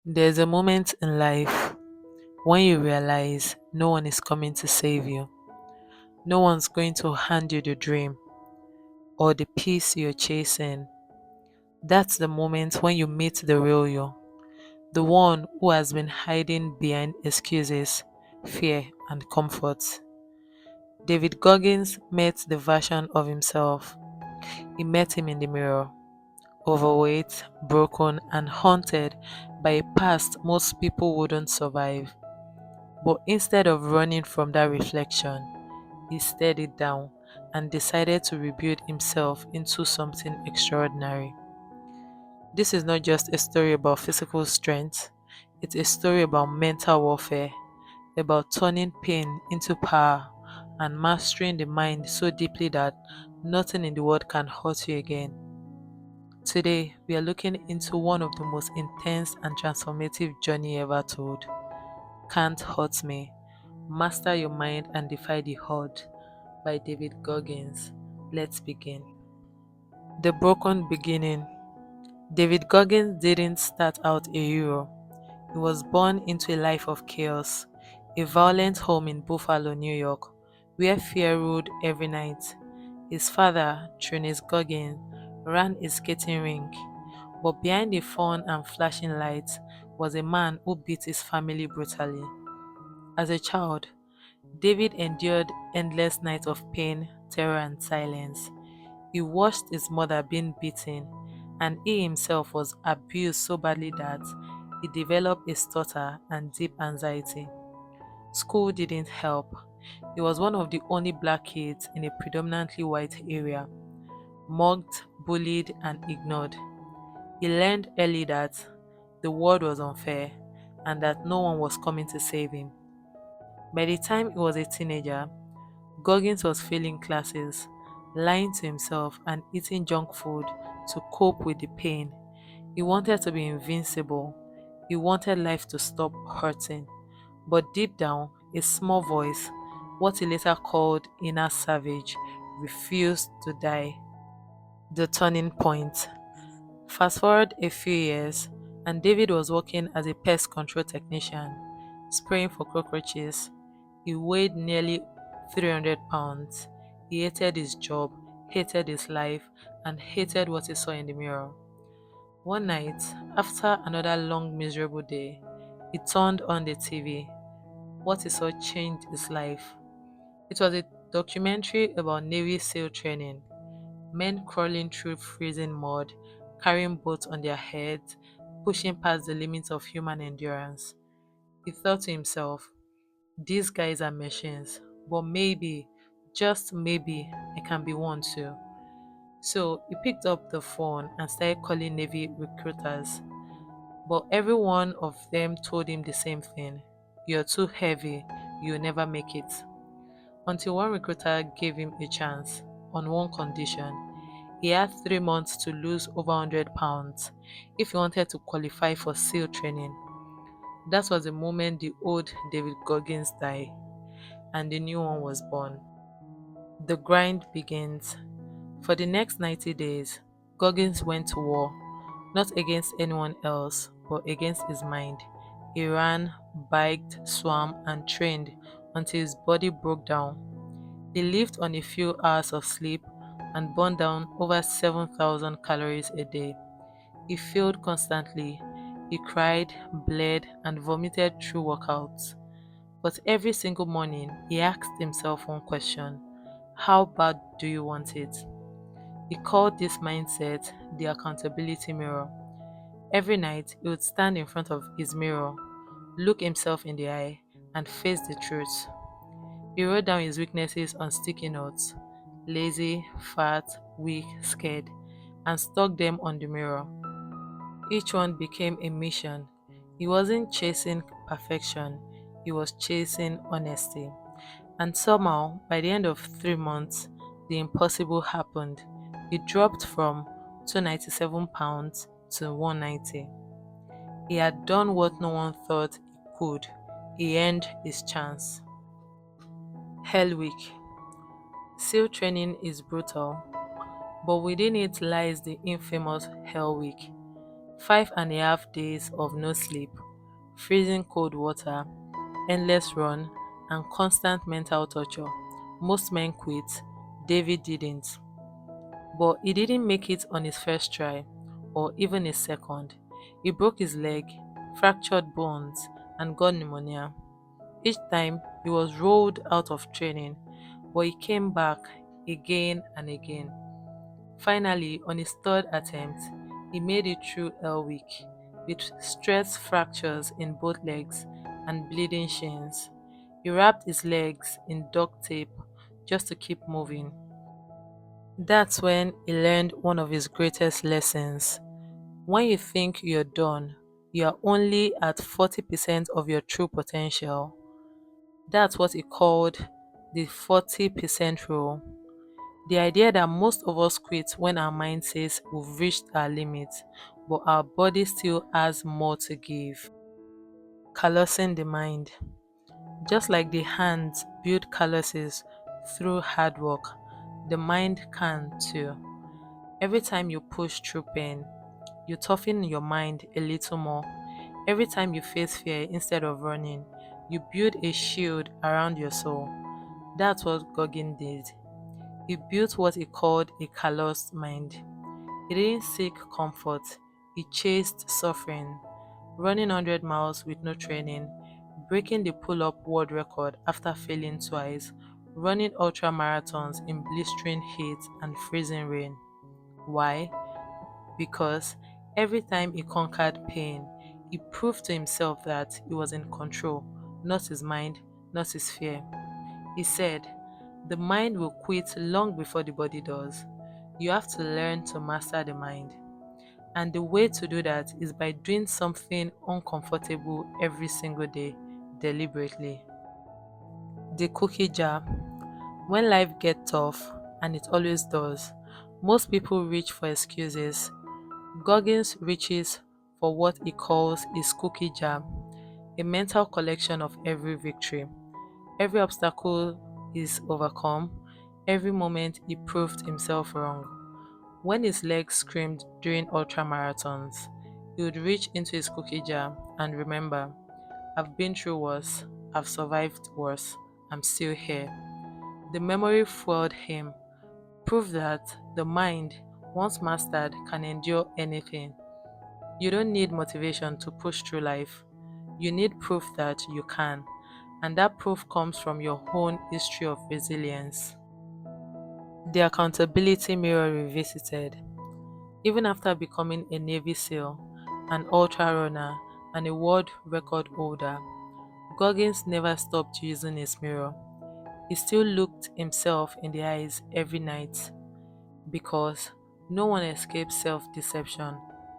There's a moment in life when you realize no one is coming to save you. No one's going to hand you the dream or the peace you're chasing. That's the moment when you meet the real you, the one who has been hiding behind excuses, fear, and comfort. David Goggins met the version of himself. He met him in the mirror, overweight, broken, and haunted by a past most people wouldn't survive. But instead of running from that reflection, he stared it down and decided to rebuild himself into something extraordinary. This is not just a story about physical strength, it's a story about mental warfare, about turning pain into power and mastering the mind so deeply that nothing in the world can hurt you again. Today, we are looking into one of the most intense and transformative journey ever told. Can't Hurt Me. Master Your Mind and Defy the Horde by David Goggins. Let's begin. The Broken Beginning. David Goggins didn't start out a hero. He was born into a life of chaos, a violent home in Buffalo, New York, where fear ruled every night. His father, Trinis Goggins, ran a skating rink, but behind the fun and flashing lights was a man who beat his family brutally. As a child, David endured endless nights of pain, terror, and silence. He watched his mother being beaten, and he himself was abused so badly that he developed a stutter and deep anxiety. School didn't help. He was one of the only black kids in a predominantly white area, mugged, bullied, and ignored. He learned early that the world was unfair and that no one was coming to save him. By the time he was a teenager, Goggins was failing classes, lying to himself, and eating junk food to cope with the pain. He wanted to be invincible. He wanted life to stop hurting. But deep down, a small voice, what he later called inner savage, refused to die. The turning point. Fast forward a few years, and David was working as a pest control technician, spraying for cockroaches. He weighed nearly 300 pounds. He hated his job, hated his life, and hated what he saw in the mirror. One night, after another long, miserable day, he turned on the TV. What he saw changed his life. It was a documentary about Navy SEAL training, men crawling through freezing mud, carrying boats on their heads, pushing past the limits of human endurance. He thought to himself, these guys are machines, but maybe, just maybe, I can be one too. So he picked up the phone and started calling Navy recruiters. But every one of them told him the same thing: you're too heavy, you'll never make it. Until one recruiter gave him a chance, on one condition. He had 3 months to lose over 100 pounds if he wanted to qualify for SEAL training. That was the moment the old David Goggins died and the new one was born. The grind begins. For the next 90 days, Goggins went to war, not against anyone else, but against his mind. He ran, biked, swam, and trained until his body broke down. He lived on a few hours of sleep and burned down over 7,000 calories a day. He failed constantly. He cried, bled, and vomited through workouts. But every single morning, he asked himself one question: how bad do you want it? He called this mindset the accountability mirror. Every night, he would stand in front of his mirror, look himself in the eye, and face the truth. He wrote down his weaknesses on sticky notes: lazy, fat, weak, scared, and stuck them on the mirror. Each one became a mission. He wasn't chasing perfection, he was chasing honesty. And somehow, by the end of 3 months, the impossible happened. He dropped from 297 pounds to 190. He had done what no one thought he could. He earned his chance. Hell Week. SEAL training is brutal, but within it lies the infamous Hell Week. 5.5 days of no sleep, freezing cold water, endless run, and constant mental torture. Most men quit. David didn't. But he didn't make it on his first try, or even his second. He broke his leg, fractured bones, and got pneumonia. Each time he was rolled out of training, but he came back again and again. Finally, on his third attempt, he made it through Hell Week with stress fractures in both legs and bleeding shins. He wrapped his legs in duct tape just to keep moving. That's when he learned one of his greatest lessons. When you think you're done, you are only at 40% of your true potential. That's what he called the 40% rule. The idea that most of us quit when our mind says we've reached our limit, but our body still has more to give. Callousing the mind. Just like the hands build calluses through hard work, the mind can too. Every time you push through pain, you toughen your mind a little more. Every time you face fear instead of running, you build a shield around your soul. That's what Goggins did. He built what he called a calloused mind. He didn't seek comfort, he chased suffering, running 100 miles with no training, breaking the pull up world record after failing twice, running ultra marathons in blistering heat and freezing rain. Why? Because every time he conquered pain, he proved to himself that he was in control, not his mind, not his fear. He said, "The mind will quit long before the body does. You have to learn to master the mind. And the way to do that is by doing something uncomfortable every single day, deliberately." The cookie jar. When life gets tough, and it always does, most people reach for excuses. Goggins reaches for what he calls his cookie jar, a mental collection of every victory. Every obstacle is overcome, every moment he proved himself wrong. When his legs screamed during ultra marathons, he would reach into his cookie jar and remember, "I've been through worse, I've survived worse, I'm still here." The memory fueled him, proof that the mind, once mastered, can endure anything. You don't need motivation to push through life. You need proof that you can, and that proof comes from your own history of resilience. The accountability mirror revisited. Even after becoming a Navy SEAL, an ultra runner, and a world record holder, Goggins never stopped using his mirror. He still looked himself in the eyes every night because no one escapes self deception,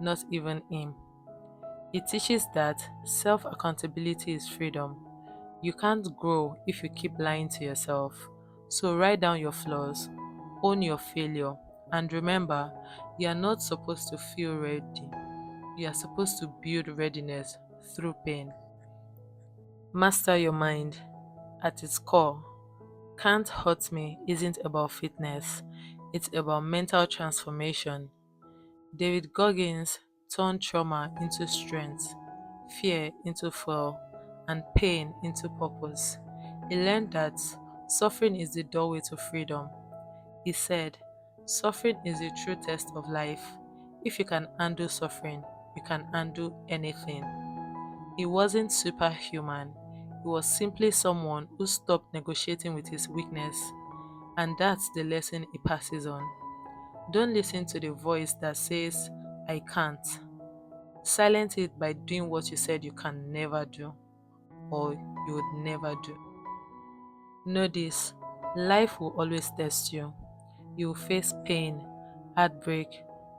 not even him. It teaches that self accountability is freedom. You can't grow if you keep lying to yourself. So write down your flaws, own your failure, and remember, you are not supposed to feel ready. You are supposed to build readiness through pain. Master your mind. At its core, Can't Hurt Me isn't about fitness, it's about mental transformation. David Goggins turned trauma into strength, fear into fuel, and pain into purpose. He learned that suffering is the doorway to freedom. He said, "Suffering is the true test of life. If you can handle suffering, you can handle anything." He wasn't superhuman, he was simply someone who stopped negotiating with his weakness, and that's the lesson he passes on. Don't listen to the voice that says, "I can't." Silence it by doing what you said you can never do or you would never do. Know this, life will always test you. You will face pain, heartbreak,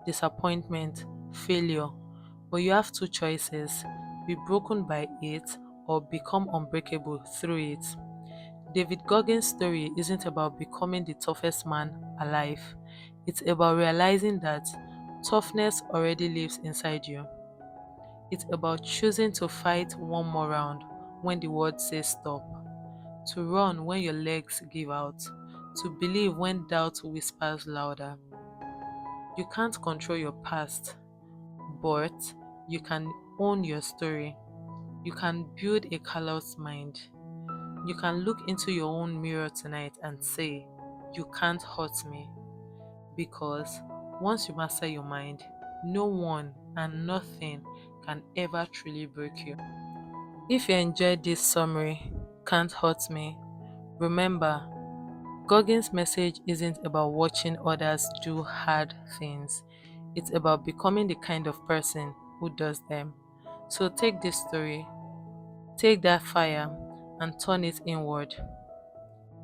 disappointment, failure, but you have two choices: be broken by it or become unbreakable through it. David Goggins' story isn't about becoming the toughest man alive, it's about realizing that toughness already lives inside you. It's about choosing to fight one more round when the world says stop, to run when your legs give out, to believe when doubt whispers louder. You can't control your past, but you can own your story. You can build a calloused mind. You can look into your own mirror tonight and say, "You can't hurt me." Because once you master your mind, no one and nothing can ever truly break you. If you enjoyed this summary, "Can't Hurt Me," remember, Goggins' message isn't about watching others do hard things. It's about becoming the kind of person who does them. So take this story, take that fire, and turn it inward.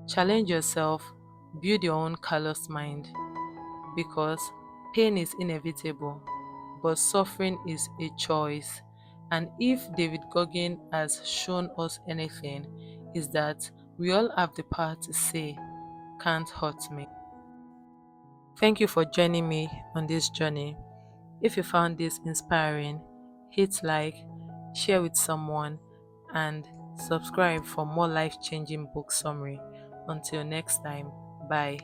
Challenge yourself, build your own callous mind, because pain is inevitable, but suffering is a choice. And if David Goggins has shown us anything, is that we all have the power to say, "Can't hurt me." Thank you for joining me on this journey. If you found this inspiring, hit like, share with someone, and subscribe for more life-changing book summary. Until next time, bye.